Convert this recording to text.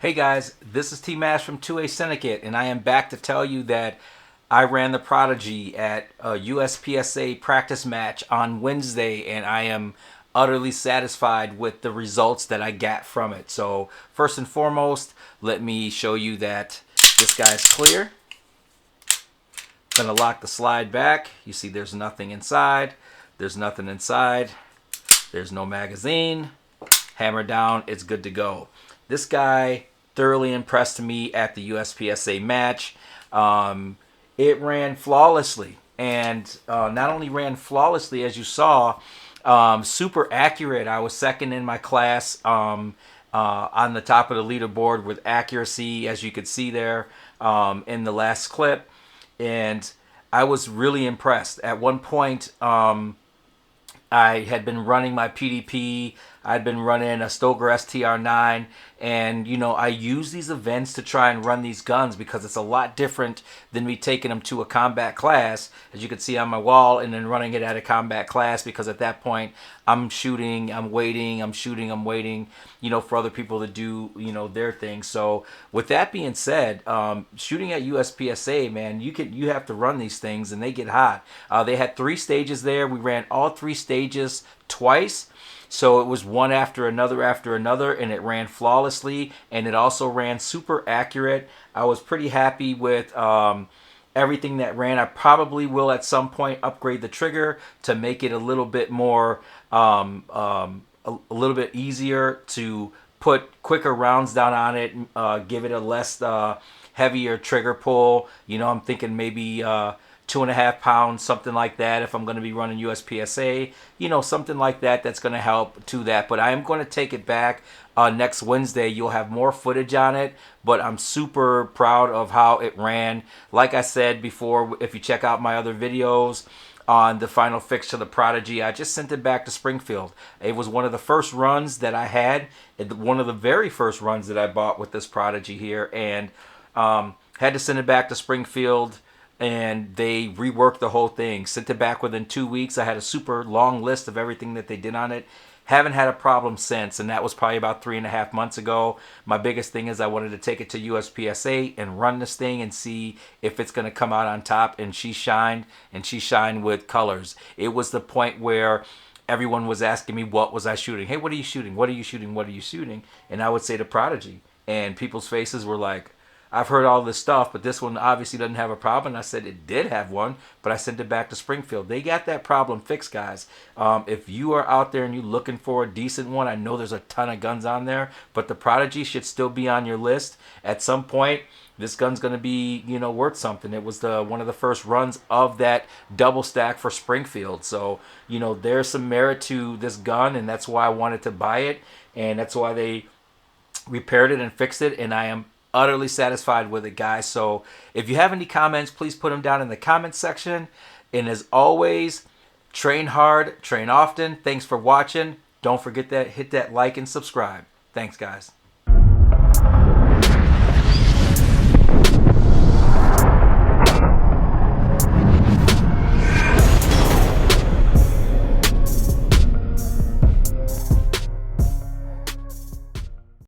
Hey guys, this is T-Mash from 2A Syndicate, and I am back to tell you that I ran the Prodigy at a USPSA practice match on Wednesday, and I am utterly satisfied with the results that I got from it. So first and foremost, let me show you that this guy's clear. Gonna lock the slide back. You see there's nothing inside. There's nothing inside. There's no magazine. Hammer down, it's good to go. This guy thoroughly impressed me at the USPSA match. It ran flawlessly, and not only ran flawlessly, as you saw, super accurate. I was second in my class on the top of the leaderboard with accuracy, as you could see there in the last clip, and I was really impressed. At one point, I had been running my PDP. I'd been running a Stoker STR9, and you know, I use these events to try and run these guns because it's a lot different than me taking them to a combat class, as you can see on my wall, and then running it at a combat class, because at that point I'm shooting, I'm waiting, I'm shooting, I'm waiting, you know, for other people to do, you know, their thing. So with that being said, shooting at USPSA, man, you have to run these things, and they get hot. They had 3 stages there. We ran all 3 stages twice. So it was one after another, and it ran flawlessly, and it also ran super accurate. I was pretty happy with everything that ran. I probably will at some point upgrade the trigger to make it a little bit more, a little bit easier to put quicker rounds down on it, give it a less heavier trigger pull. You know, I'm thinking maybe 2.5 pounds, something like that, if I'm going to be running USPSA, you know, something like that, that's going to help to that. But I am going to take it back next Wednesday. You'll have more footage on it, but I'm super proud of how it ran. Like I said before, if you check out my other videos on the final fix to the Prodigy, I just sent it back to Springfield. It was one of the first runs that I had, one of the very first runs that I bought with this Prodigy here, and had to send it back to Springfield, and they reworked the whole thing. Sent it back within 2 weeks. I had a super long list of everything that they did on it. Haven't had a problem since, and that was probably about 3.5 months ago. My biggest thing is I wanted to take it to USPSA and run this thing and see if it's going to come out on top, and she shined, and she shined with colors. It was the point where everyone was asking me, what was I shooting? Hey, what are you shooting? What are you shooting? What are you shooting? And I would say the Prodigy, and people's faces were like, I've heard all this stuff, but this one obviously doesn't have a problem. And I said it did have one, but I sent it back to Springfield. They got that problem fixed, guys. If you are out there and you're looking for a decent one, I know there's a ton of guns on there, but the Prodigy should still be on your list. At some point, this gun's going to be, you know, worth something. It was one of the first runs of that double stack for Springfield. So, you know, there's some merit to this gun, and that's why I wanted to buy it, and that's why they repaired it and fixed it, and I am utterly satisfied with it, guys. So if you have any comments, please put them down in the comments section. And as always, train hard, train often. Thanks for watching. Don't forget that, hit that like and subscribe. Thanks, guys.